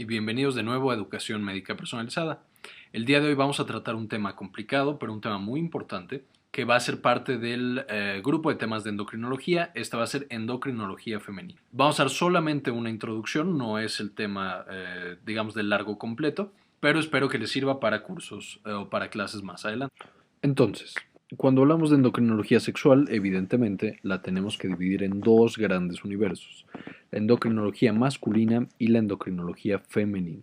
Y bienvenidos de nuevo a Educación Médica Personalizada. El día de hoy vamos a tratar un tema complicado, pero un tema muy importante, que va a ser parte del grupo de temas de endocrinología. Esta va a ser endocrinología femenina. Vamos a dar solamente una introducción, no es el tema, digamos, del largo completo, pero espero que les sirva para cursos o para clases más adelante. Entonces, cuando hablamos de endocrinología sexual, evidentemente la tenemos que dividir en dos grandes universos, la endocrinología masculina y la endocrinología femenina.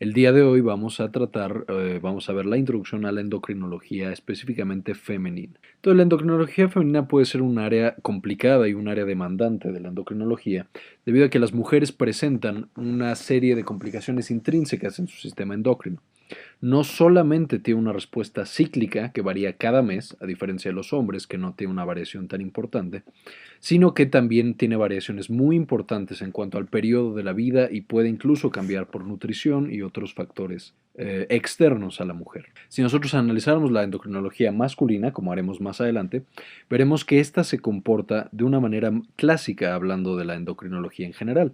El día de hoy vamos a ver la introducción a la endocrinología específicamente femenina. Entonces, la endocrinología femenina puede ser un área complicada y un área demandante de la endocrinología, debido a que las mujeres presentan una serie de complicaciones intrínsecas en su sistema endocrino. No solamente tiene una respuesta cíclica que varía cada mes, a diferencia de los hombres que no tiene una variación tan importante, sino que también tiene variaciones muy importantes en cuanto al periodo de la vida y puede incluso cambiar por nutrición y otros factores externos a la mujer. Si nosotros analizáramos la endocrinología masculina, como haremos más adelante, veremos que ésta se comporta de una manera clásica hablando de la endocrinología en general.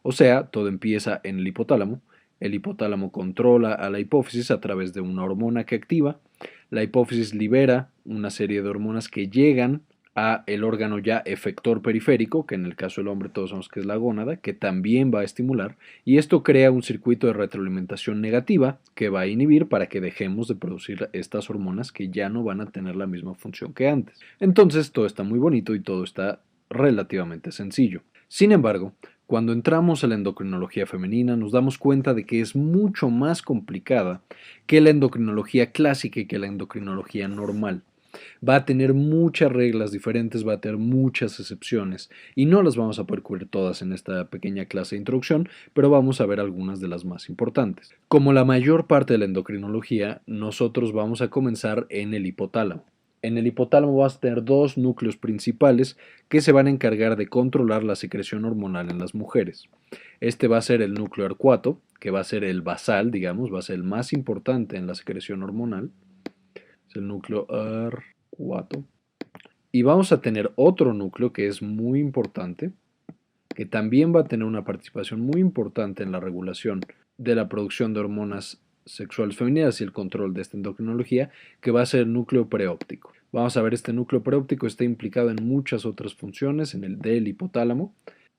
O sea, todo empieza en el hipotálamo. El hipotálamo controla a la hipófisis a través de una hormona que activa. La hipófisis libera una serie de hormonas que llegan a el órgano ya efector periférico, que en el caso del hombre todos sabemos que es la gónada, que también va a estimular, y esto crea un circuito de retroalimentación negativa que va a inhibir para que dejemos de producir estas hormonas que ya no van a tener la misma función que antes. Entonces todo está muy bonito y todo está relativamente sencillo. Sin embargo, cuando entramos a la endocrinología femenina nos damos cuenta de que es mucho más complicada que la endocrinología clásica y que la endocrinología normal. Va a tener muchas reglas diferentes, va a tener muchas excepciones y no las vamos a poder cubrir todas en esta pequeña clase de introducción, pero vamos a ver algunas de las más importantes. Como la mayor parte de la endocrinología, nosotros vamos a comenzar en el hipotálamo. En el hipotálamo vas a tener dos núcleos principales que se van a encargar de controlar la secreción hormonal en las mujeres. Este va a ser el núcleo arcuato, que va a ser el basal, digamos, va a ser el más importante en la secreción hormonal. Es el núcleo arcuato. Y vamos a tener otro núcleo que es muy importante, que también va a tener una participación muy importante en la regulación de la producción de hormonas sexuales femeninas y el control de esta endocrinología, que va a ser el núcleo preóptico. Vamos a ver, este núcleo preóptico está implicado en muchas otras funciones, en el del hipotálamo.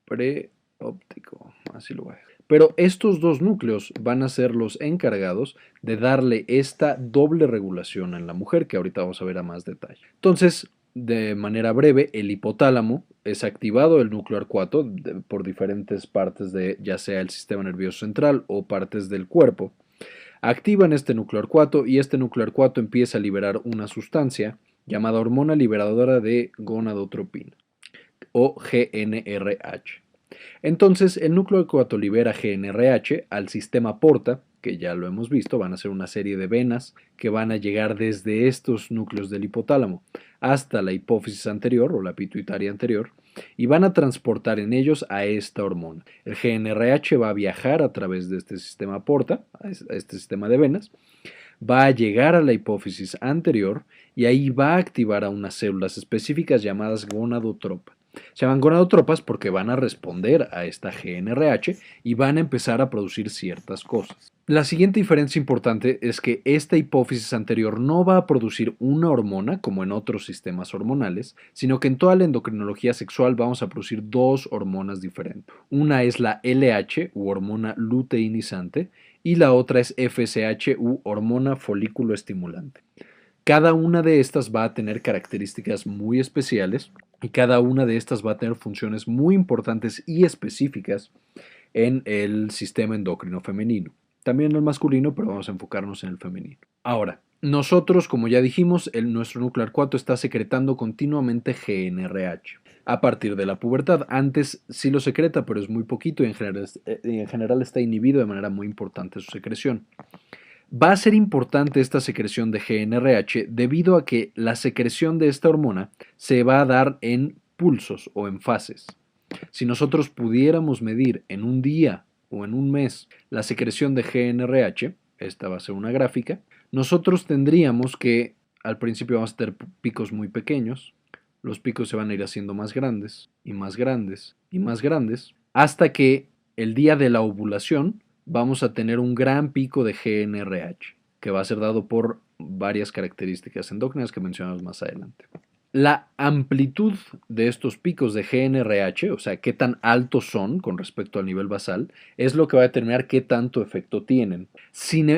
Preóptico, así lo voy a dejar. Pero estos dos núcleos van a ser los encargados de darle esta doble regulación en la mujer, que ahorita vamos a ver a más detalle. Entonces, de manera breve, el hipotálamo es activado el núcleo arcuato por diferentes partes de ya sea el sistema nervioso central o partes del cuerpo. Activan este núcleo arcuato y este núcleo arcuato empieza a liberar una sustancia llamada hormona liberadora de gonadotropina o GnRH. Entonces, el núcleo arcuato libera GnRH al sistema porta, que ya lo hemos visto, van a ser una serie de venas que van a llegar desde estos núcleos del hipotálamo hasta la hipófisis anterior o la pituitaria anterior y van a transportar en ellos a esta hormona. El GnRH va a viajar a través de este sistema porta, a este sistema de venas, va a llegar a la hipófisis anterior y ahí va a activar a unas células específicas llamadas gonadotropas. Se llaman gonadotropas porque van a responder a esta GnRH y van a empezar a producir ciertas cosas. La siguiente diferencia importante es que esta hipófisis anterior no va a producir una hormona como en otros sistemas hormonales, sino que en toda la endocrinología sexual vamos a producir dos hormonas diferentes. Una es la LH u hormona luteinizante y la otra es FSH u hormona folículo estimulante. Cada una de estas va a tener características muy especiales y cada una de estas va a tener funciones muy importantes y específicas en el sistema endocrino femenino. También en el masculino, pero vamos a enfocarnos en el femenino. Ahora, nosotros, como ya dijimos, nuestro núcleo arcuato está secretando continuamente GnRH a partir de la pubertad. Antes sí lo secreta, pero es muy poquito y en general está inhibido de manera muy importante su secreción. Va a ser importante esta secreción de GnRH debido a que la secreción de esta hormona se va a dar en pulsos o en fases. Si nosotros pudiéramos medir en un día o en un mes la secreción de GnRH, esta va a ser una gráfica, nosotros tendríamos que al principio vamos a tener picos muy pequeños, los picos se van a ir haciendo más grandes y más grandes y más grandes, hasta que el día de la ovulación vamos a tener un gran pico de GNRH, que va a ser dado por varias características endócrinas que mencionamos más adelante. La amplitud de estos picos de GNRH, o sea, qué tan altos son con respecto al nivel basal, es lo que va a determinar qué tanto efecto tienen,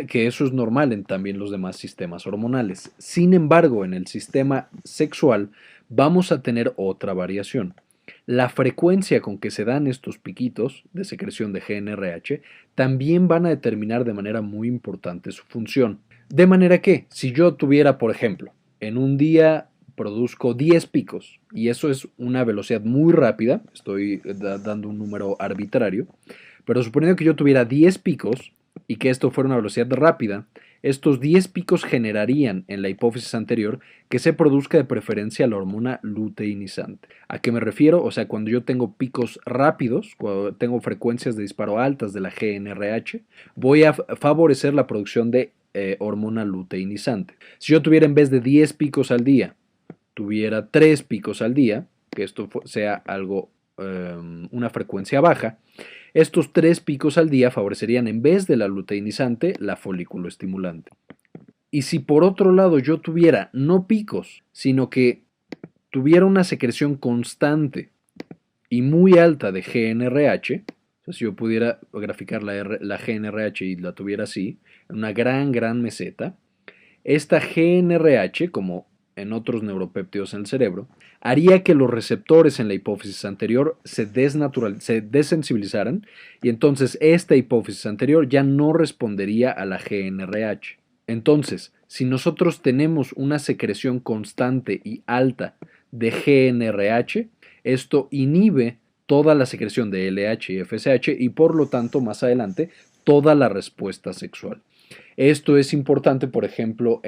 que eso es normal en también los demás sistemas hormonales. Sin embargo, en el sistema sexual vamos a tener otra variación. La frecuencia con que se dan estos piquitos de secreción de GNRH también van a determinar de manera muy importante su función. De manera que, si yo tuviera, por ejemplo, en un día produzco 10 picos y eso es una velocidad muy rápida, estoy dando un número arbitrario, pero suponiendo que yo tuviera 10 picos y que esto fuera una velocidad rápida, estos 10 picos generarían en la hipófisis anterior que se produzca de preferencia la hormona luteinizante. ¿A qué me refiero? O sea, cuando yo tengo picos rápidos, cuando tengo frecuencias de disparo altas de la GNRH, voy a favorecer la producción de hormona luteinizante. Si yo tuviera en vez de 10 picos al día, tuviera 3 picos al día, que esto sea algo, una frecuencia baja, estos 3 picos al día favorecerían en vez de la luteinizante, la folículo estimulante. Y si por otro lado yo tuviera no picos, sino que tuviera una secreción constante y muy alta de GNRH, o sea, si yo pudiera graficar la GNRH y la tuviera así, en una gran meseta, esta GNRH, como en otros neuropéptidos en el cerebro, haría que los receptores en la hipófisis anterior se desensibilizaran y entonces esta hipófisis anterior ya no respondería a la GNRH. Entonces, si nosotros tenemos una secreción constante y alta de GNRH, esto inhibe toda la secreción de LH y FSH y por lo tanto más adelante toda la respuesta sexual. Esto es importante, por ejemplo,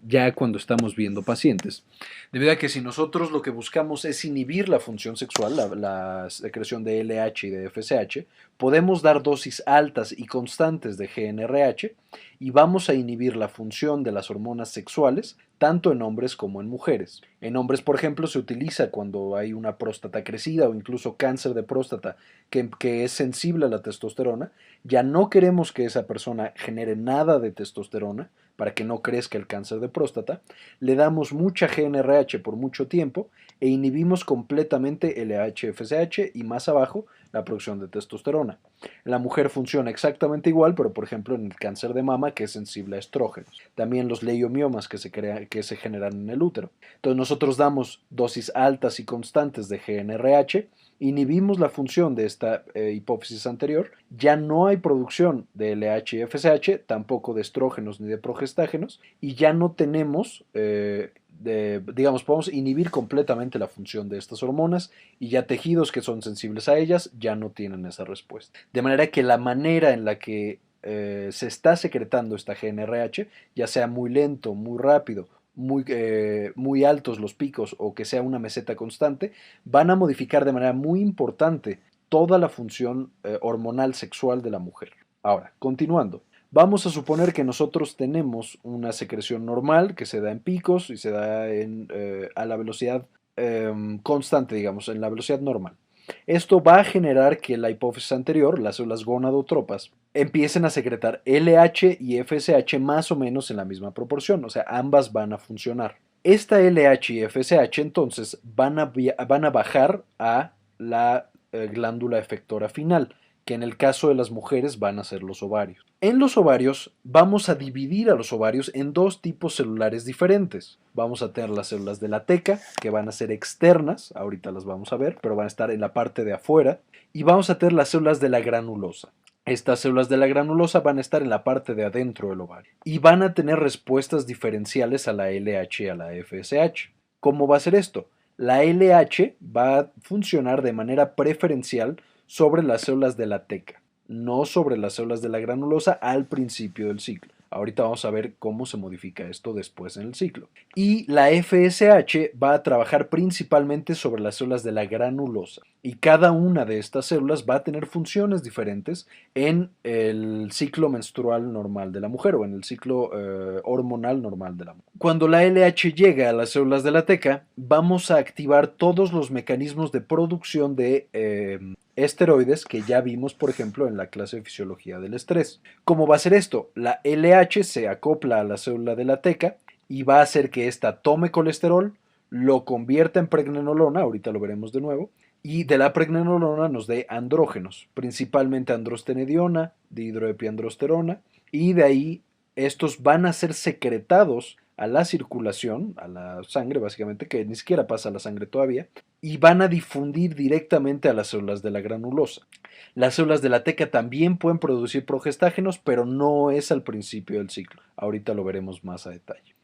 ya cuando estamos viendo pacientes, debido a que si nosotros lo que buscamos es inhibir la función sexual, la secreción de LH y de FSH, podemos dar dosis altas y constantes de GNRH y vamos a inhibir la función de las hormonas sexuales tanto en hombres como en mujeres. En hombres, por ejemplo, se utiliza cuando hay una próstata crecida o incluso cáncer de próstata que es sensible a la testosterona. Ya no queremos que esa persona genere nada de testosterona para que no crezca el cáncer de próstata. Le damos mucha GNRH por mucho tiempo e inhibimos completamente LH-FSH y más abajo la producción de testosterona. La mujer funciona exactamente igual, pero por ejemplo en el cáncer de mama que es sensible a estrógenos. También los leiomiomas que se generan en el útero. Entonces nosotros damos dosis altas y constantes de GNRH, inhibimos la función de esta hipófisis anterior, ya no hay producción de LH y FSH, tampoco de estrógenos ni de progestágenos, y ya no tenemos, digamos, podemos inhibir completamente la función de estas hormonas y ya tejidos que son sensibles a ellas ya no tienen esa respuesta. De manera que la manera en la que se está secretando esta GNRH, ya sea muy lento, muy rápido, muy altos los picos o que sea una meseta constante, van a modificar de manera muy importante toda la función hormonal sexual de la mujer. Ahora, continuando, vamos a suponer que nosotros tenemos una secreción normal que se da en picos y se da a la velocidad constante, digamos, en la velocidad normal. Esto va a generar que la hipófisis anterior, las células gonadotropas, empiecen a secretar LH y FSH más o menos en la misma proporción, o sea, ambas van a funcionar. Esta LH y FSH entonces van a bajar a la glándula efectora final, que en el caso de las mujeres van a ser los ovarios. En los ovarios vamos a dividir a los ovarios en dos tipos celulares diferentes. Vamos a tener las células de la teca, que van a ser externas, ahorita las vamos a ver, pero van a estar en la parte de afuera, y vamos a tener las células de la granulosa. Estas células de la granulosa van a estar en la parte de adentro del ovario y van a tener respuestas diferenciales a la LH y a la FSH. ¿Cómo va a ser esto? La LH va a funcionar de manera preferencial sobre las células de la teca, no sobre las células de la granulosa al principio del ciclo. Ahorita vamos a ver cómo se modifica esto después en el ciclo. Y la FSH va a trabajar principalmente sobre las células de la granulosa. Y cada una de estas células va a tener funciones diferentes en el ciclo menstrual normal de la mujer o en el ciclo hormonal normal de la mujer. Cuando la LH llega a las células de la teca, vamos a activar todos los mecanismos de producción de esteroides que ya vimos, por ejemplo, en la clase de fisiología del estrés. ¿Cómo va a ser esto? La LH se acopla a la célula de la teca y va a hacer que ésta tome colesterol, lo convierta en pregnenolona, ahorita lo veremos de nuevo, y de la pregnenolona nos dé andrógenos, principalmente androstenediona, dihidroepiandrosterona, y de ahí estos van a ser secretados a la circulación, a la sangre básicamente, que ni siquiera pasa a la sangre todavía, y van a difundir directamente a las células de la granulosa. Las células de la teca también pueden producir progestágenos, pero no es al principio del ciclo. Ahorita lo veremos más a detalle.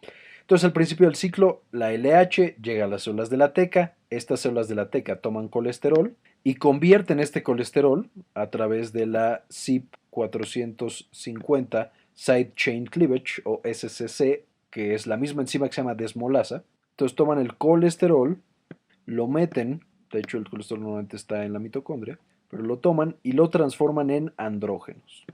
Entonces, al principio del ciclo, la LH llega a las células de la teca, estas células de la teca toman colesterol y convierten este colesterol a través de la CYP450 Side Chain Cleavage o SCC, que es la misma enzima que se llama desmolasa. Entonces toman el colesterol, lo meten, de hecho el colesterol normalmente está en la mitocondria, pero lo toman y lo transforman en andrógenos.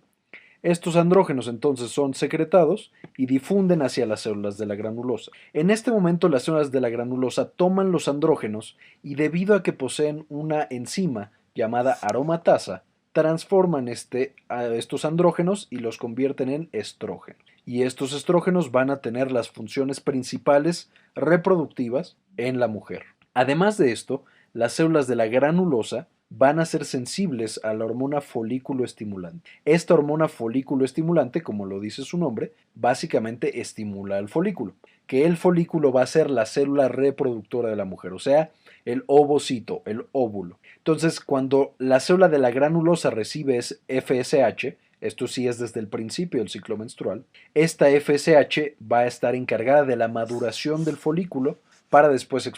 Estos andrógenos entonces son secretados y difunden hacia las células de la granulosa. En este momento las células de la granulosa toman los andrógenos y debido a que poseen una enzima llamada aromatasa, transforman estos andrógenos y los convierten en estrógenos. Y estos estrógenos van a tener las funciones principales reproductivas en la mujer. Además de esto, las células de la granulosa van a ser sensibles a la hormona folículo estimulante. Esta hormona folículo estimulante, como lo dice su nombre, básicamente estimula al folículo, que el folículo va a ser la célula reproductora de la mujer, o sea, el ovocito, el óvulo. Entonces, cuando la célula de la granulosa recibe FSH, esto sí es desde el principio del ciclo menstrual, esta FSH va a estar encargada de la maduración del folículo para después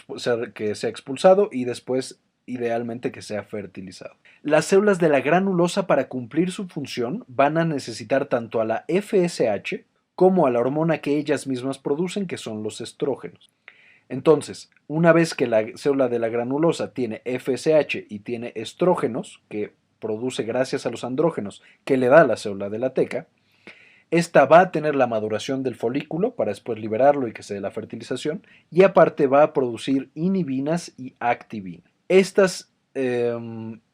que sea expulsado y después idealmente que sea fertilizado. Las células de la granulosa para cumplir su función van a necesitar tanto a la FSH como a la hormona que ellas mismas producen, que son los estrógenos. Entonces, una vez que la célula de la granulosa tiene FSH y tiene estrógenos, que produce gracias a los andrógenos que le da la célula de la teca, esta va a tener la maduración del folículo para después liberarlo y que se dé la fertilización, y aparte va a producir inhibinas y activinas. Estas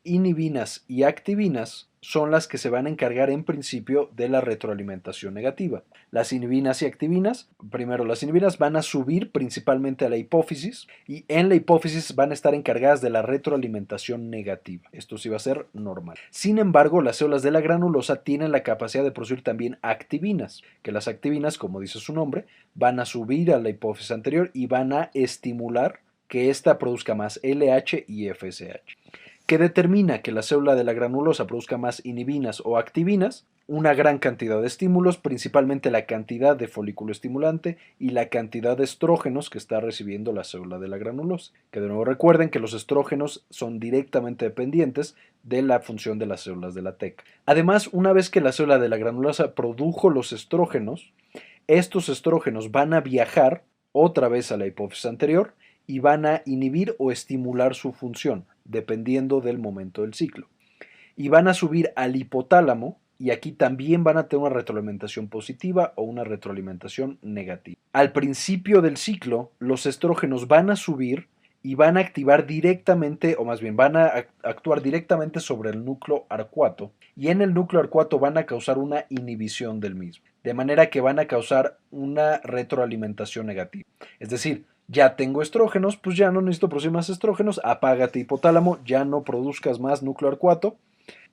inhibinas y activinas son las que se van a encargar en principio de la retroalimentación negativa. Las inhibinas y activinas, primero las inhibinas van a subir principalmente a la hipófisis y en la hipófisis van a estar encargadas de la retroalimentación negativa. Esto sí va a ser normal. Sin embargo, las células de la granulosa tienen la capacidad de producir también activinas, que las activinas, como dice su nombre, van a subir a la hipófisis anterior y van a estimular que ésta produzca más LH y FSH. ¿Qué determina que la célula de la granulosa produzca más inhibinas o activinas? Una gran cantidad de estímulos, principalmente la cantidad de folículo estimulante y la cantidad de estrógenos que está recibiendo la célula de la granulosa. Que de nuevo recuerden que los estrógenos son directamente dependientes de la función de las células de la teca. Además, una vez que la célula de la granulosa produjo los estrógenos, estos estrógenos van a viajar otra vez a la hipófisis anterior y van a inhibir o estimular su función, dependiendo del momento del ciclo. Y van a subir al hipotálamo y aquí también van a tener una retroalimentación positiva o una retroalimentación negativa. Al principio del ciclo, los estrógenos van a subir y van a activar directamente, o más bien van a actuar directamente sobre el núcleo arcuato, y en el núcleo arcuato van a causar una inhibición del mismo, de manera que van a causar una retroalimentación negativa. Es decir, ya tengo estrógenos, pues ya no necesito producir más estrógenos, apágate hipotálamo, ya no produzcas más núcleo arcuato,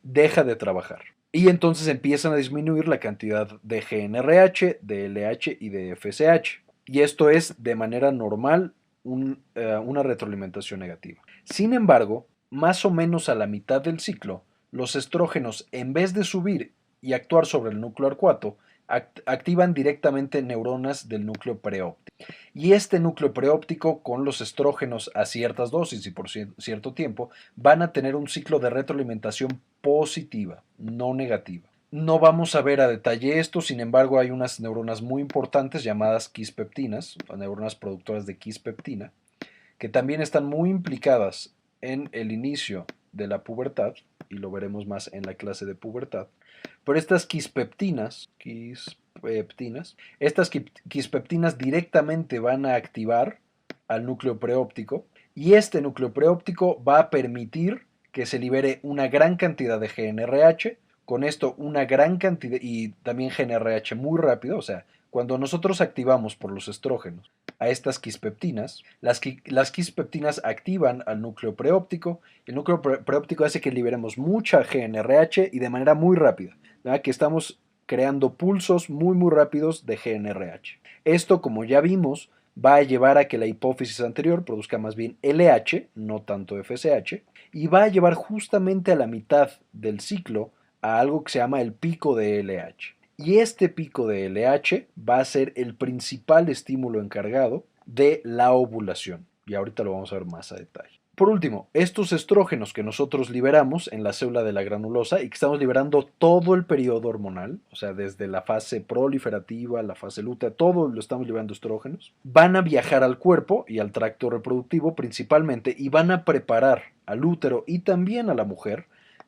deja de trabajar. Y entonces empiezan a disminuir la cantidad de GnRH, de LH y de FSH. Y esto es de manera normal una retroalimentación negativa. Sin embargo, más o menos a la mitad del ciclo, los estrógenos, en vez de subir y actuar sobre el núcleo arcuato, activan directamente neuronas del núcleo preóptico. Y este núcleo preóptico con los estrógenos a ciertas dosis y por cierto tiempo van a tener un ciclo de retroalimentación positiva, no negativa. No vamos a ver a detalle esto, sin embargo hay unas neuronas muy importantes llamadas quispeptinas, o neuronas productoras de quispeptina, que también están muy implicadas en el inicio de la pubertad, y lo veremos más en la clase de pubertad. Pero estas quispeptinas directamente van a activar al núcleo preóptico y este núcleo preóptico va a permitir que se libere una gran cantidad de GNRH, con esto una gran cantidad y también GNRH muy rápido, o sea, cuando nosotros activamos por los estrógenos a estas quispeptinas, las quispeptinas activan al núcleo preóptico, el núcleo preóptico hace que liberemos mucha GNRH y de manera muy rápida, ¿verdad? Que estamos creando pulsos muy rápidos de GNRH. Esto, como ya vimos, va a llevar a que la hipófisis anterior produzca más bien LH, no tanto FSH, y va a llevar justamente a la mitad del ciclo a algo que se llama el pico de LH. Y este pico de LH va a ser el principal estímulo encargado de la ovulación. Y ahorita lo vamos a ver más a detalle. Por último, estos estrógenos que nosotros liberamos en la célula de la granulosa y que estamos liberando todo el periodo hormonal, o sea, desde la fase proliferativa, la fase lútea, todo lo estamos liberando estrógenos, van a viajar al cuerpo y al tracto reproductivo principalmente y van a preparar al útero y también a la mujer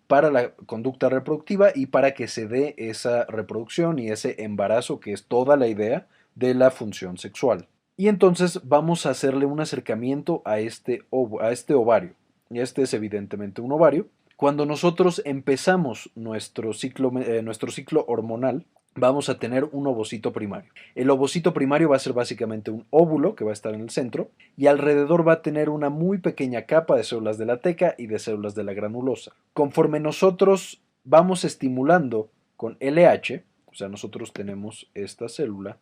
para la conducta reproductiva y para que se dé esa reproducción y ese embarazo que es toda la idea de la función sexual. Y entonces vamos a hacerle un acercamiento a este ovario. Y este es evidentemente un ovario. Cuando nosotros empezamos nuestro ciclo hormonal, vamos a tener un ovocito primario. El ovocito primario va a ser básicamente un óvulo que va a estar en el centro y alrededor va a tener una muy pequeña capa de células de la teca y de células de la granulosa. Conforme nosotros vamos estimulando con LH, o sea, nosotros tenemos esta célula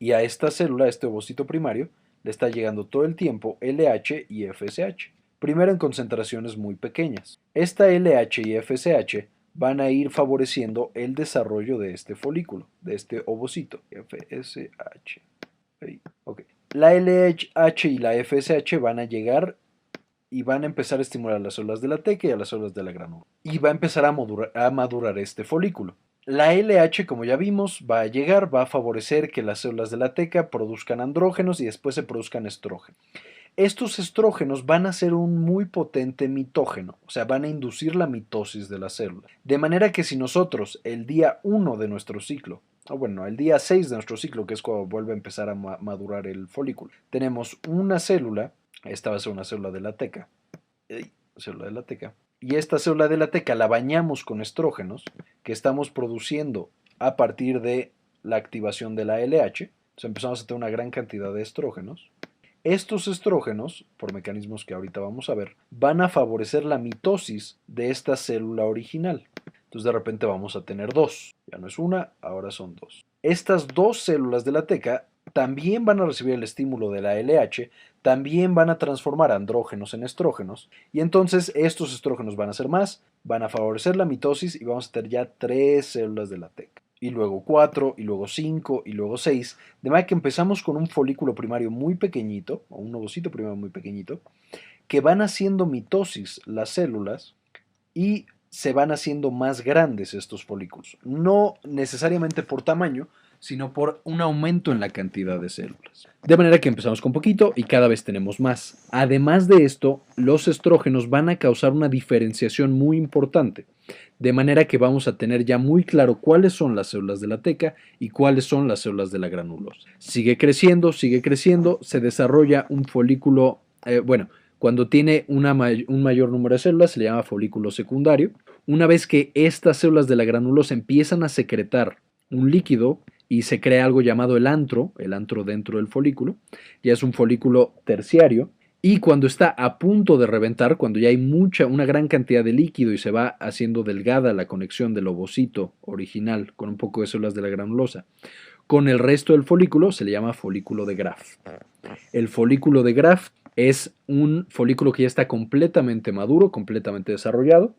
y a esta célula, este ovocito primario, le está llegando todo el tiempo LH y FSH, primero en concentraciones muy pequeñas. Esta LH y FSH van a ir favoreciendo el desarrollo de este folículo, de este ovocito, FSH. Okay. La LH y la FSH van a llegar y van a empezar a estimular las células de la teca y a las células de la granula. Y va a empezar a madurar este folículo. La LH, como ya vimos, va a llegar, va a favorecer que las células de la teca produzcan andrógenos y después se produzcan estrógenos. Estos estrógenos van a ser un muy potente mitógeno, o sea, van a inducir la mitosis de la célula. De manera que si nosotros el día 1 de nuestro ciclo, o bueno, el día 6 de nuestro ciclo, que es cuando vuelve a empezar a madurar el folículo, tenemos una célula, esta va a ser una célula de la teca, y esta célula de la teca la bañamos con estrógenos que estamos produciendo a partir de la activación de la LH, entonces empezamos a tener una gran cantidad de estrógenos. Estos estrógenos, por mecanismos que ahorita vamos a ver, van a favorecer la mitosis de esta célula original. Entonces de repente vamos a tener dos, ya no es una, ahora son dos. Estas dos células de la teca también van a recibir el estímulo de la LH, también van a transformar andrógenos en estrógenos y entonces estos estrógenos van a ser más, van a favorecer la mitosis y vamos a tener ya 3 células de la teca. Y luego 4, y luego 5, y luego 6. De manera que empezamos con un folículo primario muy pequeñito, o un ovocito primario muy pequeñito, que van haciendo mitosis las células y se van haciendo más grandes estos folículos. No necesariamente por tamaño, sino por un aumento en la cantidad de células. De manera que empezamos con poquito y cada vez tenemos más. Además de esto, los estrógenos van a causar una diferenciación muy importante, de manera que vamos a tener ya muy claro cuáles son las células de la teca y cuáles son las células de la granulosa. Sigue creciendo, se desarrolla un folículo, cuando tiene un mayor número de células se le llama folículo secundario. Una vez que estas células de la granulosa empiezan a secretar un líquido y se crea algo llamado el antro dentro del folículo, ya es un folículo terciario, y cuando está a punto de reventar, cuando ya hay una gran cantidad de líquido y se va haciendo delgada la conexión del ovocito original con un poco de células de la granulosa, con el resto del folículo se le llama folículo de Graf. El folículo de Graf es un folículo que ya está completamente maduro, completamente desarrollado,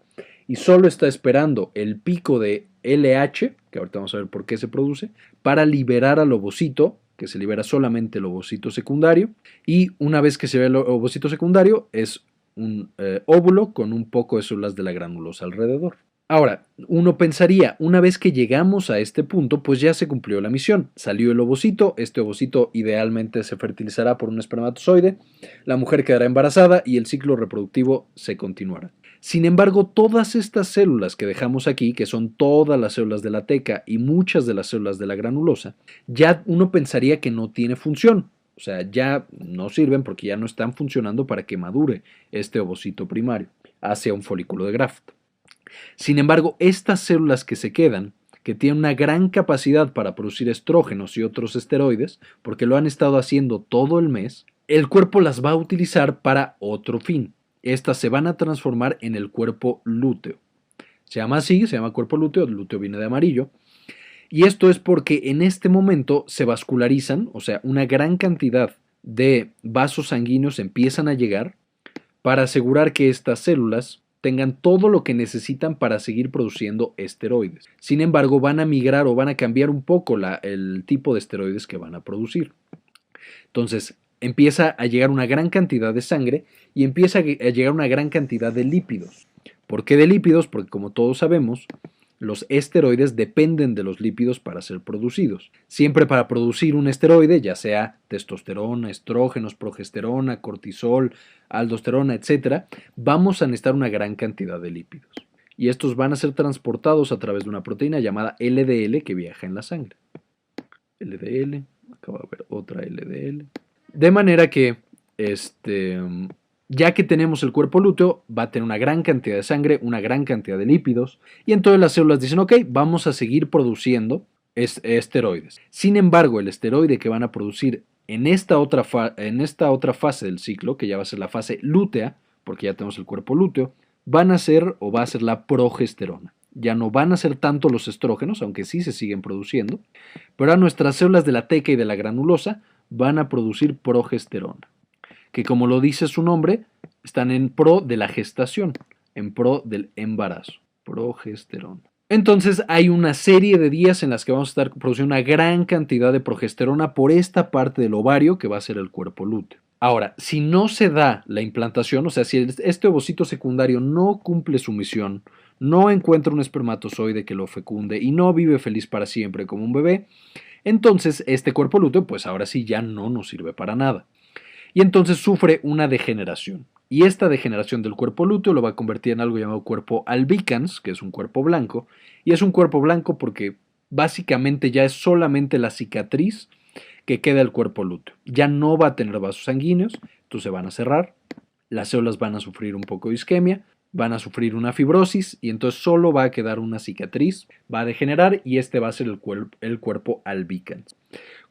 y solo está esperando el pico de LH, que ahorita vamos a ver por qué se produce, para liberar al ovocito, que se libera solamente el ovocito secundario, y una vez que se ve el ovocito secundario es un óvulo con un poco de células de la granulosa alrededor. Ahora, uno pensaría, una vez que llegamos a este punto, pues ya se cumplió la misión. Salió el ovocito, este ovocito idealmente se fertilizará por un espermatozoide, la mujer quedará embarazada y el ciclo reproductivo se continuará. Sin embargo, todas estas células que dejamos aquí, que son todas las células de la teca y muchas de las células de la granulosa, ya uno pensaría que no tiene función. O sea, ya no sirven porque ya no están funcionando para que madure este ovocito primario. hacia un folículo de Graft. Sin embargo, estas células que se quedan, que tienen una gran capacidad para producir estrógenos y otros esteroides, porque lo han estado haciendo todo el mes, el cuerpo las va a utilizar para otro fin. Estas se van a transformar en el cuerpo lúteo. Se llama así, se llama cuerpo lúteo, el lúteo viene de amarillo. Y esto es porque en este momento se vascularizan, o sea, una gran cantidad de vasos sanguíneos empiezan a llegar para asegurar que estas células tengan todo lo que necesitan para seguir produciendo esteroides. Sin embargo, van a migrar o van a cambiar un poco el tipo de esteroides que van a producir. Entonces, empieza a llegar una gran cantidad de sangre y empieza a llegar una gran cantidad de lípidos. ¿Por qué de lípidos? Porque como todos sabemos, los esteroides dependen de los lípidos para ser producidos. Siempre para producir un esteroide, ya sea testosterona, estrógenos, progesterona, cortisol, aldosterona, etc., vamos a necesitar una gran cantidad de lípidos. Y estos van a ser transportados a través de una proteína llamada LDL que viaja en la sangre. LDL, acaba de haber otra LDL. De manera que ya que tenemos el cuerpo lúteo, va a tener una gran cantidad de sangre, una gran cantidad de lípidos, y entonces las células dicen, ok, vamos a seguir produciendo esteroides. Sin embargo, el esteroide que van a producir en esta otra fase del ciclo, que ya va a ser la fase lútea, porque ya tenemos el cuerpo lúteo, va a ser la progesterona. Ya no van a ser tanto los estrógenos, aunque sí se siguen produciendo, pero ahora nuestras células de la teca y de la granulosa van a producir progesterona, que como lo dice su nombre, están en pro de la gestación, en pro del embarazo, progesterona. Entonces hay una serie de días en las que vamos a estar produciendo una gran cantidad de progesterona por esta parte del ovario que va a ser el cuerpo lúteo. Ahora, si no se da la implantación, o sea, si este ovocito secundario no cumple su misión, no encuentra un espermatozoide que lo fecunde y no vive feliz para siempre como un bebé, entonces este cuerpo lúteo pues ahora sí ya no nos sirve para nada. Y entonces sufre una degeneración. Y esta degeneración del cuerpo lúteo lo va a convertir en algo llamado cuerpo albicans, que es un cuerpo blanco. Y es un cuerpo blanco porque básicamente ya es solamente la cicatriz que queda del cuerpo lúteo. Ya no va a tener vasos sanguíneos, entonces se van a cerrar, las células van a sufrir un poco de isquemia, van a sufrir una fibrosis y entonces solo va a quedar una cicatriz, va a degenerar y este va a ser el cuerpo albicans.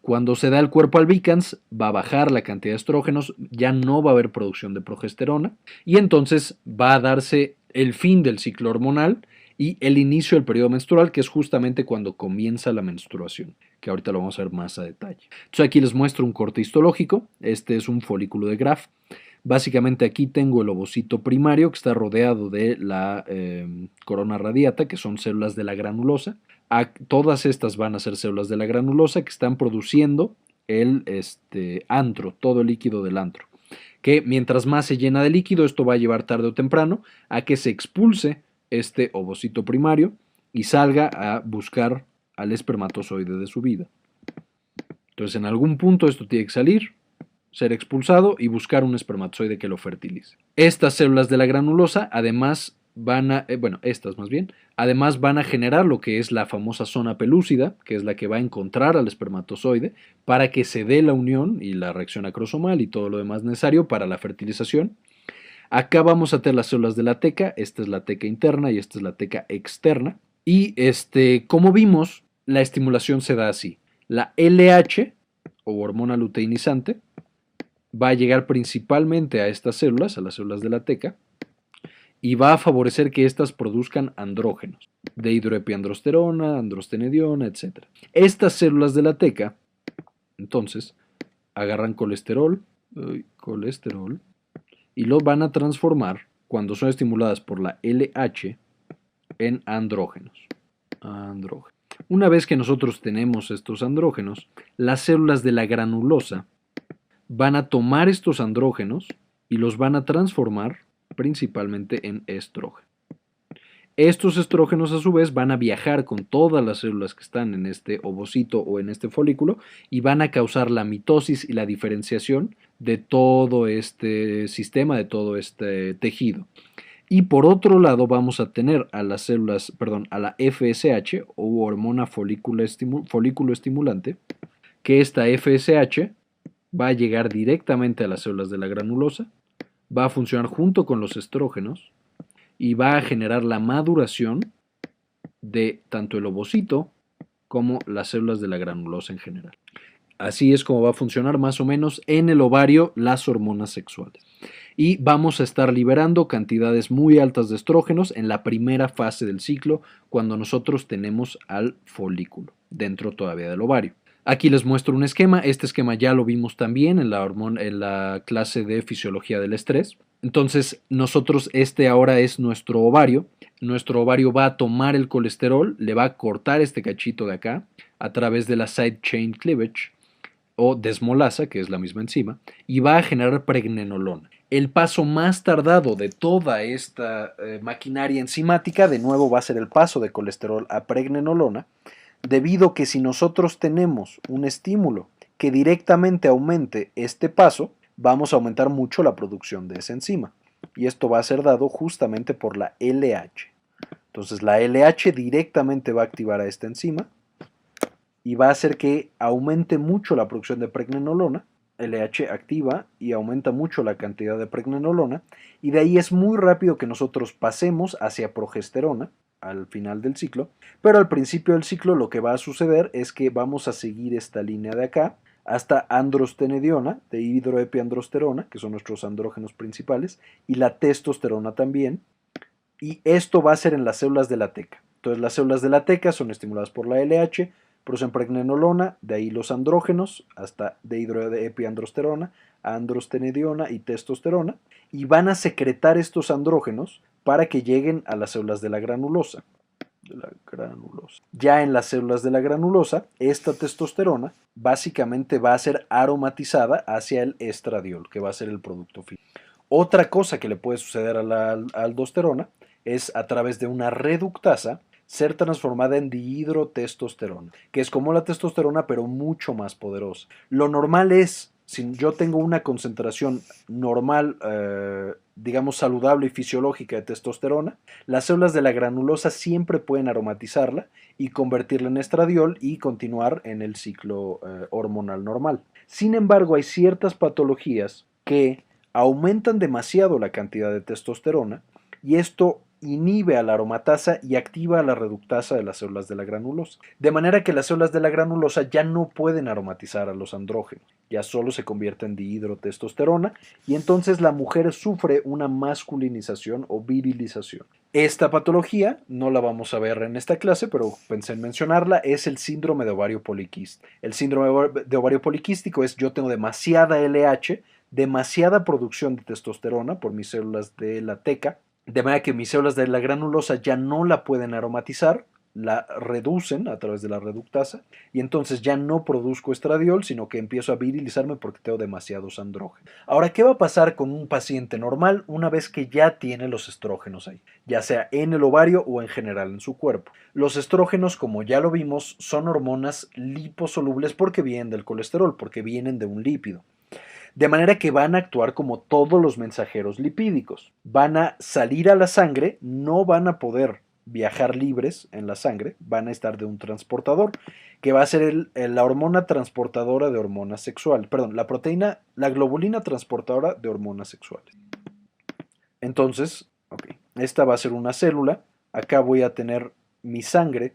Cuando se da el cuerpo albicans, va a bajar la cantidad de estrógenos, ya no va a haber producción de progesterona y entonces va a darse el fin del ciclo hormonal y el inicio del periodo menstrual, que es justamente cuando comienza la menstruación, que ahorita lo vamos a ver más a detalle. Entonces aquí les muestro un corte histológico, este es un folículo de Graft. Básicamente aquí tengo el ovocito primario que está rodeado de la corona radiata, que son células de la granulosa. Todas estas van a ser células de la granulosa que están produciendo el antro, todo el líquido del antro. Que mientras más se llena de líquido, esto va a llevar tarde o temprano a que se expulse este ovocito primario y salga a buscar al espermatozoide de su vida. Entonces en algún punto esto tiene que salir, ser expulsado y buscar un espermatozoide que lo fertilice. Estas células de la granulosa además van a generar lo que es la famosa zona pelúcida, que es la que va a encontrar al espermatozoide para que se dé la unión y la reacción acrosomal y todo lo demás necesario para la fertilización. Acá vamos a tener las células de la teca, esta es la teca interna y esta es la teca externa. Y como vimos, la estimulación se da así. La LH, o hormona luteinizante, va a llegar principalmente a estas células, a las células de la teca, y va a favorecer que éstas produzcan andrógenos, de hidroepiandrosterona, androstenediona, etc. Estas células de la teca, entonces, agarran colesterol, y lo van a transformar, cuando son estimuladas por la LH, en andrógenos. Una vez que nosotros tenemos estos andrógenos, las células de la granulosa van a tomar estos andrógenos y los van a transformar principalmente en estrógeno. Estos estrógenos a su vez van a viajar con todas las células que están en este ovocito o en este folículo y van a causar la mitosis y la diferenciación de todo este sistema, de todo este tejido. Y por otro lado vamos a tener a las células, a la FSH o hormona folículo estimulante, que esta FSH va a llegar directamente a las células de la granulosa, va a funcionar junto con los estrógenos y va a generar la maduración de tanto el ovocito como las células de la granulosa en general. Así es como va a funcionar más o menos en el ovario las hormonas sexuales. Y vamos a estar liberando cantidades muy altas de estrógenos en la primera fase del ciclo, cuando nosotros tenemos al folículo, dentro todavía del ovario. Aquí les muestro un esquema. Este esquema ya lo vimos también en la clase de fisiología del estrés. Entonces, nosotros, ahora es nuestro ovario. Nuestro ovario va a tomar el colesterol, le va a cortar este cachito de acá a través de la side chain cleavage o desmolasa, que es la misma enzima, y va a generar pregnenolona. El paso más tardado de toda esta maquinaria enzimática, de nuevo, va a ser el paso de colesterol a pregnenolona, debido a que si nosotros tenemos un estímulo que directamente aumente este paso, vamos a aumentar mucho la producción de esa enzima. Y esto va a ser dado justamente por la LH. Entonces la LH directamente va a activar a esta enzima y va a hacer que aumente mucho la producción de pregnenolona. LH activa y aumenta mucho la cantidad de pregnenolona, y de ahí es muy rápido que nosotros pasemos hacia progesterona al final del ciclo, pero al principio del ciclo lo que va a suceder es que vamos a seguir esta línea de acá hasta androstenediona, de hidroepiandrosterona, que son nuestros andrógenos principales, y la testosterona también, y esto va a ser en las células de la teca. Entonces las células de la teca son estimuladas por la LH, producen pregnenolona, de ahí los andrógenos, hasta dehidroepiandrosterona, androstenediona y testosterona, y van a secretar estos andrógenos para que lleguen a las células de la granulosa. Ya en las células de la granulosa, esta testosterona básicamente va a ser aromatizada hacia el estradiol, que va a ser el producto final. Otra cosa que le puede suceder a la aldosterona es a través de una reductasa ser transformada en dihidrotestosterona, que es como la testosterona pero mucho más poderosa. Lo normal es, si yo tengo una concentración normal, digamos saludable y fisiológica de testosterona, las células de la granulosa siempre pueden aromatizarla y convertirla en estradiol y continuar en el ciclo hormonal normal. Sin embargo, hay ciertas patologías que aumentan demasiado la cantidad de testosterona y esto inhibe a la aromatasa y activa a la reductasa de las células de la granulosa. De manera que las células de la granulosa ya no pueden aromatizar a los andrógenos, ya solo se convierten en dihidrotestosterona y entonces la mujer sufre una masculinización o virilización. Esta patología no la vamos a ver en esta clase, pero pensé en mencionarla, es el síndrome de ovario poliquístico. El síndrome de ovario poliquístico es yo tengo demasiada LH, demasiada producción de testosterona por mis células de la teca, de manera que mis células de la granulosa ya no la pueden aromatizar, la reducen a través de la reductasa y entonces ya no produzco estradiol, sino que empiezo a virilizarme porque tengo demasiados andrógenos. Ahora, ¿qué va a pasar con un paciente normal una vez que ya tiene los estrógenos ahí? Ya sea en el ovario o en general en su cuerpo. Los estrógenos, como ya lo vimos, son hormonas liposolubles porque vienen del colesterol, porque vienen de un lípido. De manera que van a actuar como todos los mensajeros lipídicos. Van a salir a la sangre, no van a poder viajar libres en la sangre, van a estar de un transportador, que va a ser la hormona transportadora de hormonas sexuales. Perdón, la globulina transportadora de hormonas sexuales. Entonces, esta va a ser una célula. Acá voy a tener mi sangre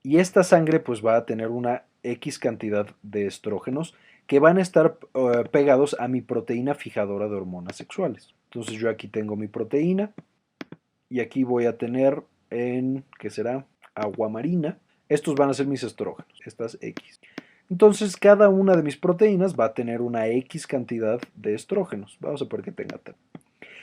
y esta sangre pues va a tener una X cantidad de estrógenos que van a estar pegados a mi proteína fijadora de hormonas sexuales. Entonces yo aquí tengo mi proteína y aquí voy a tener ¿qué será? Agua marina. Estos van a ser mis estrógenos, estas X. Entonces cada una de mis proteínas va a tener una X cantidad de estrógenos. Vamos a poner que tenga tal.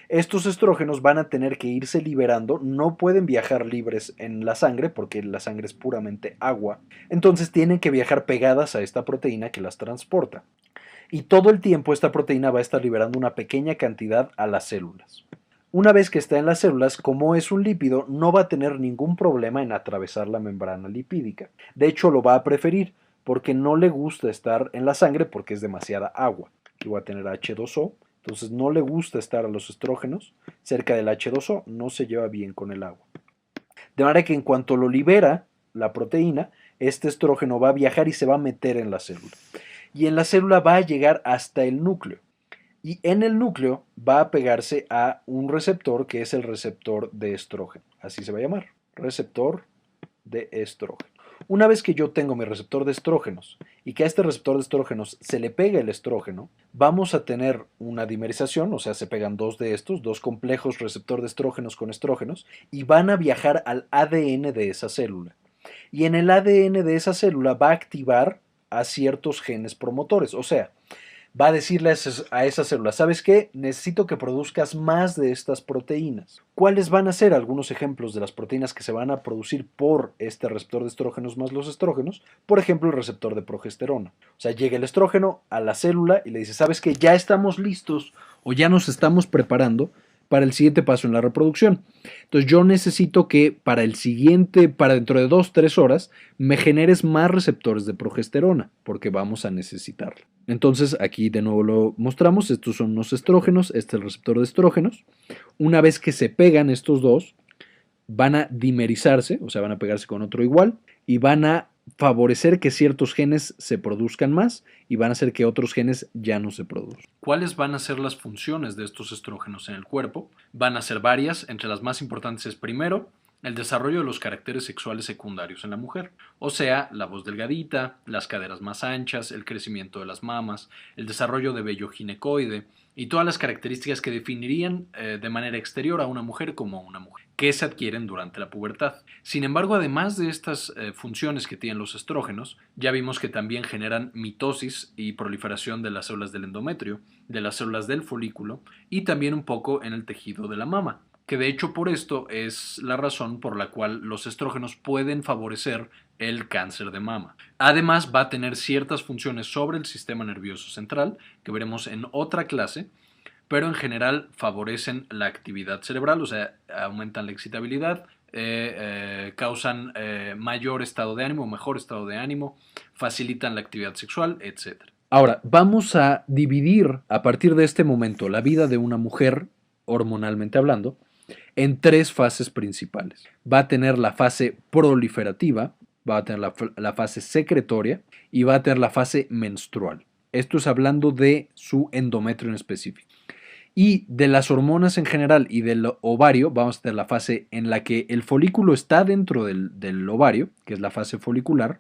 Estos estrógenos van a tener que irse liberando, no pueden viajar libres en la sangre porque la sangre es puramente agua, entonces tienen que viajar pegadas a esta proteína que las transporta. Y todo el tiempo esta proteína va a estar liberando una pequeña cantidad a las células. Una vez que está en las células, como es un lípido, no va a tener ningún problema en atravesar la membrana lipídica. De hecho, lo va a preferir porque no le gusta estar en la sangre porque es demasiada agua. Aquí voy a tener H2O. Entonces no le gusta estar a los estrógenos cerca del H2O, no se lleva bien con el agua. De manera que en cuanto lo libera la proteína, este estrógeno va a viajar y se va a meter en la célula. Y en la célula va a llegar hasta el núcleo. Y en el núcleo va a pegarse a un receptor que es el receptor de estrógeno. Así se va a llamar, receptor de estrógeno. Una vez que yo tengo mi receptor de estrógenos y que a este receptor de estrógenos se le pega el estrógeno, vamos a tener una dimerización, o sea, se pegan dos de estos, dos complejos receptor de estrógenos con estrógenos, y van a viajar al ADN de esa célula. Y en el ADN de esa célula va a activar a ciertos genes promotores, o sea, va a decirle a esa célula, ¿sabes qué? Necesito que produzcas más de estas proteínas. ¿Cuáles van a ser algunos ejemplos de las proteínas que se van a producir por este receptor de estrógenos más los estrógenos? Por ejemplo, el receptor de progesterona. O sea, llega el estrógeno a la célula y le dice, ¿sabes qué? Ya estamos listos o ya nos estamos preparando para el siguiente paso en la reproducción. Entonces yo necesito que para el siguiente, para dentro de 2-3 horas, me generes más receptores de progesterona, porque vamos a necesitarlo. Entonces aquí de nuevo lo mostramos, estos son unos estrógenos, este es el receptor de estrógenos. Una vez que se pegan estos dos, van a dimerizarse, o sea, van a pegarse con otro igual, y van a favorecer que ciertos genes se produzcan más y van a hacer que otros genes ya no se produzcan. ¿Cuáles van a ser las funciones de estos estrógenos en el cuerpo? Van a ser varias, entre las más importantes es primero, el desarrollo de los caracteres sexuales secundarios en la mujer, o sea, la voz delgadita, las caderas más anchas, el crecimiento de las mamas, el desarrollo de vello ginecoide y todas las características que definirían de manera exterior a una mujer como una mujer, que se adquieren durante la pubertad. Sin embargo, además de estas funciones que tienen los estrógenos, ya vimos que también generan mitosis y proliferación de las células del endometrio, de las células del folículo y también un poco en el tejido de la mama, que de hecho por esto es la razón por la cual los estrógenos pueden favorecer el cáncer de mama. Además va a tener ciertas funciones sobre el sistema nervioso central, que veremos en otra clase, pero en general favorecen la actividad cerebral, o sea, aumentan la excitabilidad, causan mayor estado de ánimo, mejor estado de ánimo, facilitan la actividad sexual, etc. Ahora, vamos a dividir a partir de este momento la vida de una mujer, hormonalmente hablando, en tres fases principales. Va a tener la fase proliferativa, va a tener la fase secretoria y va a tener la fase menstrual. Esto es hablando de su endometrio en específico. Y de las hormonas en general y del ovario, vamos a tener la fase en la que el folículo está dentro del ovario, que es la fase folicular,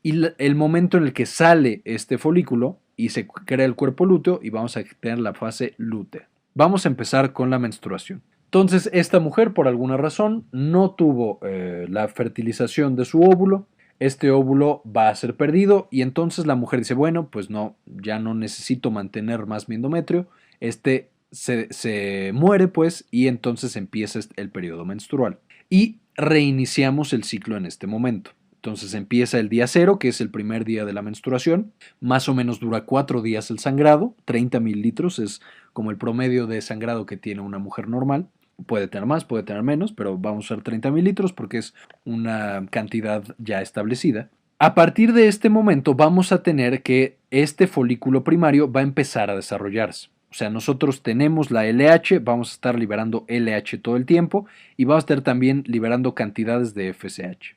y el momento en el que sale este folículo y se crea el cuerpo lúteo y vamos a tener la fase lútea. Vamos a empezar con la menstruación. Entonces, esta mujer, por alguna razón, no tuvo la fertilización de su óvulo. Este óvulo va a ser perdido y entonces la mujer dice, bueno, pues no, ya no necesito mantener más mi endometrio. Este se muere, pues, y entonces empieza el periodo menstrual. Y reiniciamos el ciclo en este momento. Entonces empieza el día cero, que es el primer día de la menstruación. Más o menos dura 4 días el sangrado. 30 mililitros es como el promedio de sangrado que tiene una mujer normal. Puede tener más, puede tener menos, pero vamos a usar 30 mililitros porque es una cantidad ya establecida. A partir de este momento vamos a tener que este folículo primario va a empezar a desarrollarse. O sea, nosotros tenemos la LH, vamos a estar liberando LH todo el tiempo y vamos a estar también liberando cantidades de FSH.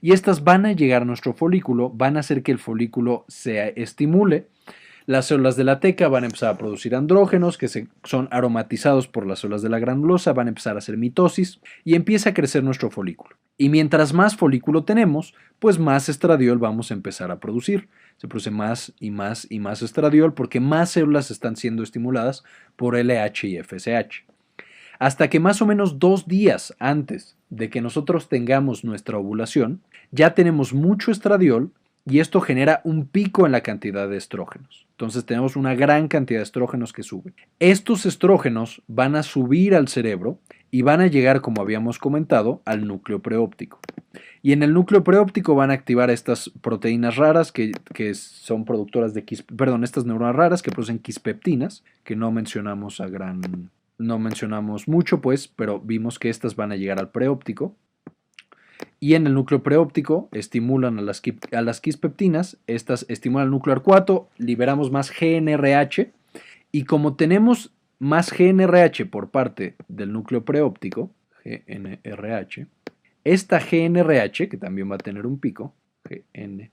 Y estas van a llegar a nuestro folículo, van a hacer que el folículo se estimule. Las células de la teca van a empezar a producir andrógenos que son aromatizados por las células de la granulosa, van a empezar a hacer mitosis y empieza a crecer nuestro folículo. Y mientras más folículo tenemos, pues más estradiol vamos a empezar a producir. Se produce más y más y más estradiol porque más células están siendo estimuladas por LH y FSH. Hasta que más o menos 2 días antes de que nosotros tengamos nuestra ovulación, ya tenemos mucho estradiol y esto genera un pico en la cantidad de estrógenos. Entonces tenemos una gran cantidad de estrógenos que suben. Estos estrógenos van a subir al cerebro y van a llegar, como habíamos comentado, al núcleo preóptico. Y en el núcleo preóptico van a activar estas proteínas raras que son productoras de estas neuronas raras que producen quispeptinas, que no mencionamos mucho, pues, pero vimos que estas van a llegar al preóptico. Y en el núcleo preóptico estimulan a las quispeptinas, estas estimulan el núcleo arcuato, liberamos más GNRH y como tenemos más GNRH por parte del núcleo preóptico, GNRH, esta GNRH, que también va a tener un pico, GNRH,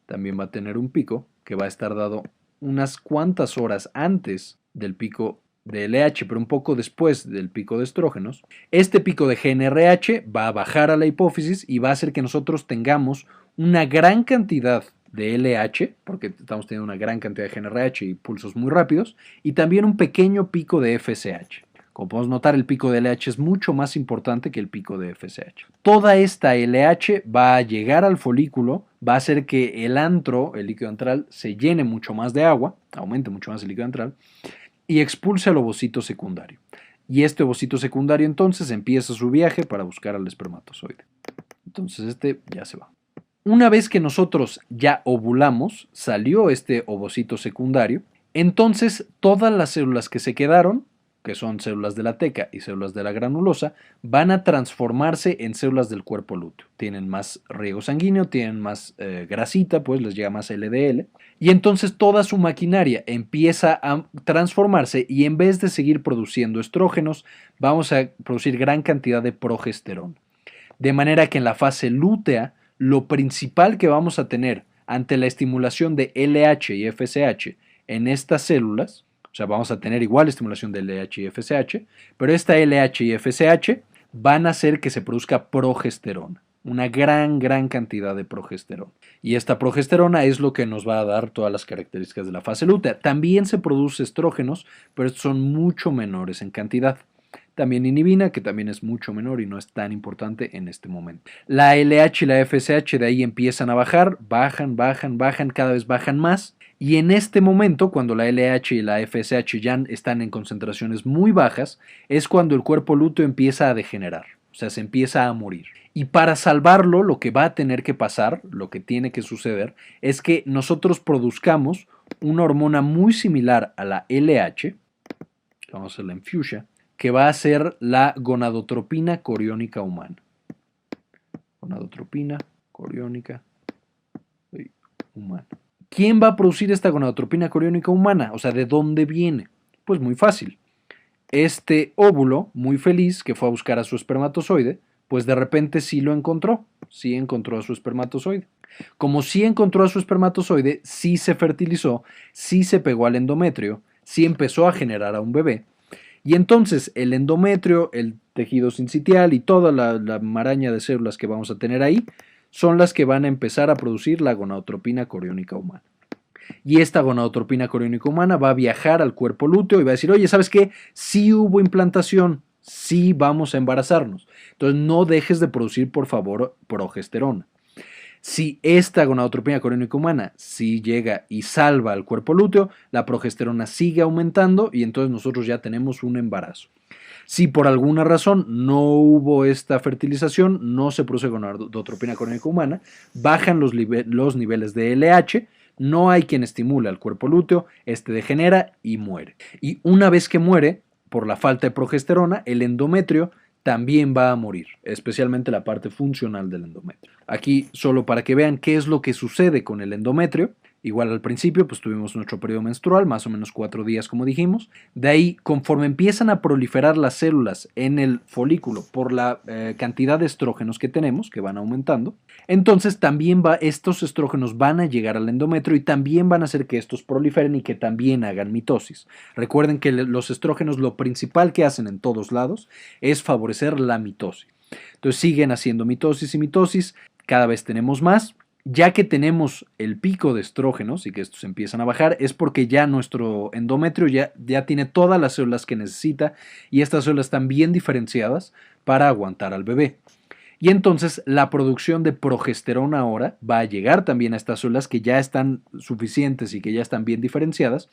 también va a tener un pico que va a estar dado unas cuantas horas antes del pico de LH, pero un poco después del pico de estrógenos, este pico de GnRH va a bajar a la hipófisis y va a hacer que nosotros tengamos una gran cantidad de LH, porque estamos teniendo una gran cantidad de GnRH y pulsos muy rápidos, y también un pequeño pico de FSH. Como podemos notar, el pico de LH es mucho más importante que el pico de FSH. Toda esta LH va a llegar al folículo, va a hacer que el antro, el líquido antral, se llene mucho más de agua, aumente mucho más el líquido antral, y expulse al ovocito secundario. Y este ovocito secundario entonces empieza su viaje para buscar al espermatozoide. Entonces este ya se va. Una vez que nosotros ya ovulamos, salió este ovocito secundario, entonces todas las células que se quedaron, que son células de la teca y células de la granulosa, van a transformarse en células del cuerpo lúteo. Tienen más riego sanguíneo, tienen más grasita, pues les llega más LDL. Y entonces toda su maquinaria empieza a transformarse y en vez de seguir produciendo estrógenos, vamos a producir gran cantidad de progesterona. De manera que en la fase lútea, lo principal que vamos a tener ante la estimulación de LH y FSH en estas células, o sea, vamos a tener igual estimulación de LH y FSH, pero esta LH y FSH van a hacer que se produzca progesterona, una gran cantidad de progesterona. Y esta progesterona es lo que nos va a dar todas las características de la fase lútea. También se produce estrógenos, pero estos son mucho menores en cantidad. También inhibina, que también es mucho menor y no es tan importante en este momento. La LH y la FSH de ahí empiezan a bajar, bajan, cada vez bajan más. Y en este momento, cuando la LH y la FSH ya están en concentraciones muy bajas, es cuando el cuerpo lúteo empieza a degenerar, o sea, se empieza a morir. Y para salvarlo, lo que va a tener que pasar, lo que tiene que suceder, es que nosotros produzcamos una hormona muy similar a la LH, vamos a hacerla en fuchsia, que va a ser la gonadotropina coriónica humana. Gonadotropina coriónica humana. ¿Quién va a producir esta gonadotropina coriónica humana? O sea, ¿de dónde viene? Pues muy fácil. Este óvulo, muy feliz, que fue a buscar a su espermatozoide, pues de repente sí lo encontró. Sí encontró a su espermatozoide. Como sí encontró a su espermatozoide, sí se fertilizó, sí se pegó al endometrio, sí empezó a generar a un bebé. Y entonces el endometrio, el tejido sincitial y toda la maraña de células que vamos a tener ahí son las que van a empezar a producir la gonadotropina coriónica humana. Y esta gonadotropina coriónica humana va a viajar al cuerpo lúteo y va a decir, oye, ¿sabes qué? Sí hubo implantación, sí vamos a embarazarnos. Entonces no dejes de producir, por favor, progesterona. Si esta gonadotropina coriónica humana sí llega y salva al cuerpo lúteo, la progesterona sigue aumentando y entonces nosotros ya tenemos un embarazo. Si por alguna razón no hubo esta fertilización, no se produce gonadotropina coriónica humana, bajan los niveles de LH, no hay quien estimule al cuerpo lúteo, este degenera y muere. Y una vez que muere, por la falta de progesterona, el endometrio también va a morir, especialmente la parte funcional del endometrio. Aquí solo para que vean qué es lo que sucede con el endometrio. Igual al principio pues tuvimos nuestro periodo menstrual, más o menos 4 días como dijimos. De ahí, conforme empiezan a proliferar las células en el folículo por la cantidad de estrógenos que tenemos, que van aumentando, entonces también estos estrógenos van a llegar al endometrio y también van a hacer que estos proliferen y que también hagan mitosis. Recuerden que los estrógenos lo principal que hacen en todos lados es favorecer la mitosis. Entonces siguen haciendo mitosis y mitosis, cada vez tenemos más. Ya que tenemos el pico de estrógenos y que estos empiezan a bajar, es porque ya nuestro endometrio ya tiene todas las células que necesita y estas células están bien diferenciadas para aguantar al bebé. Y entonces la producción de progesterona ahora va a llegar también a estas células que ya están suficientes y que ya están bien diferenciadas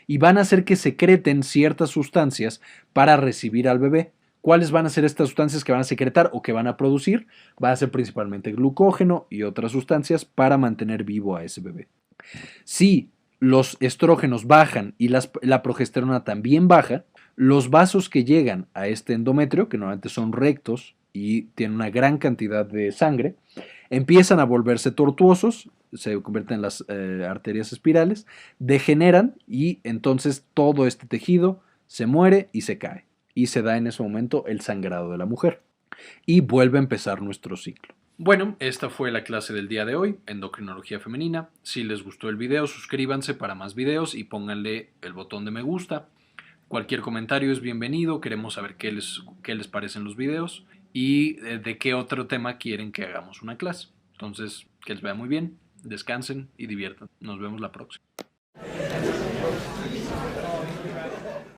y van a hacer que secreten ciertas sustancias para recibir al bebé. ¿Cuáles van a ser estas sustancias que van a secretar o que van a producir? Va a ser principalmente glucógeno y otras sustancias para mantener vivo a ese bebé. Si los estrógenos bajan y la progesterona también baja, los vasos que llegan a este endometrio, que normalmente son rectos y tienen una gran cantidad de sangre, empiezan a volverse tortuosos, se convierten en las arterias espirales, degeneran y entonces todo este tejido se muere y se cae. Y se da en ese momento el sangrado de la mujer. Y vuelve a empezar nuestro ciclo. Bueno, esta fue la clase del día de hoy, endocrinología femenina. Si les gustó el video, suscríbanse para más videos y pónganle el botón de me gusta. Cualquier comentario es bienvenido, queremos saber qué les parecen los videos y de qué otro tema quieren que hagamos una clase. Entonces, que les vaya muy bien, descansen y diviertan. Nos vemos la próxima.